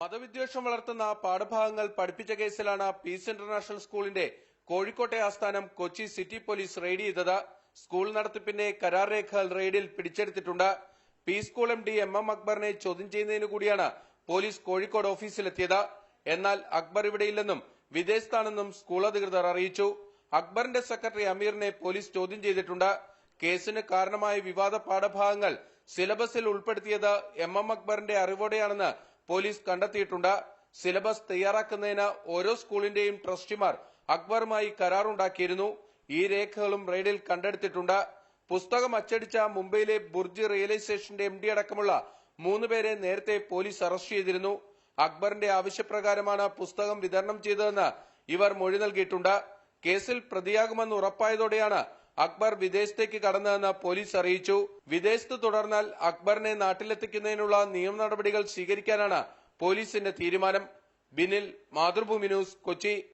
മതവിദ്വേഷം വളർത്തുന്ന പാഠഭാഗങ്ങൾ പഠിപ്പിച്ച കേസിലാണ് പീസ് ഇന്റർനാഷണൽ സ്കൂളിന്റെ കോഴിക്കോട്ടെ ആസ്ഥാനം കൊച്ചി സിറ്റി പോലീസ് റെയ്ഡ് ചെയ്തത്. സ്കൂൾ നടത്തിപ്പിന്റെ കരാർ രേഖകൾ റെയ്ഡിൽ പിടിച്ചെടുത്തിട്ടുണ്ട്. പീസ് സ്കൂൾ MD MM അക്ബറിനെ ചോദ്യം ചെയ്യുന്നതിനു കൂടിയാണ് പോലീസ് കോഴിക്കോട് ഓഫീസിലെത്തിയത്. എന്നാൽ അക്ബർ ഇവിടെയില്ലെന്നും വിദേശത്താണെന്നും സ്കൂൾ അധികൃതർ അറിയിച്ചു. അക്ബറിന്റെ സെക്രട്ടറി അമീറിനെ പോലീസ് ചോദ്യം ചെയ്തിട്ടുണ്ട്. കേസിന് കാരണമായ വിവാദ പാഠഭാഗങ്ങൾ സിലബസിൽ ഉൾപ്പെടുത്തിയത് MM അക്ബറിന്റെ അറിവോടെയാണെന്ന് പോലീസ് കണ്ടെത്തിയിട്ടുണ്ട്. സിലബസ് തയ്യാറാക്കുന്നതിന് ഓരോ സ്കൂളിന്റെയും ട്രസ്റ്റിമാർ അക്ബറുമായി കരാറുണ്ടാക്കിയിരുന്നു. ഈ രേഖകളും റെയ്ഡിൽ കണ്ടെടുത്തിട്ടുണ്ട്. പുസ്തകം അച്ചടിച്ച മുംബൈയിലെ ബുർജ് റെയിൽവേ സ്റ്റേഷന്റെ MD അടക്കമുള്ള 3 പേരെ നേരത്തെ പോലീസ് അറസ്റ്റ് ചെയ്തിരുന്നു. അക്ബറിന്റെ ആവശ്യപ്രകാരമാണ് പുസ്തകം വിതരണം ചെയ്തതെന്ന് ഇവർ മൊഴി നൽകിയിട്ടുണ്ട്. കേസിൽ പ്രതിയാകുമെന്ന് ഉറപ്പായതോടെയാണ് അക്ബർ വിദേശത്തേക്ക് കടന്നതെന്ന് പോലീസ് അറിയിച്ചു. വിദേശത്ത് തുടർന്നാൽ അക്ബറിനെ നാട്ടിലെത്തിക്കുന്നതിനുള്ള നിയമ നടപടികൾ സ്വീകരിക്കാനാണ് പോലീസിന്റെ തീരുമാനം. ബിനിൽ, മാതൃഭൂമി ന്യൂസ്, കൊച്ചി.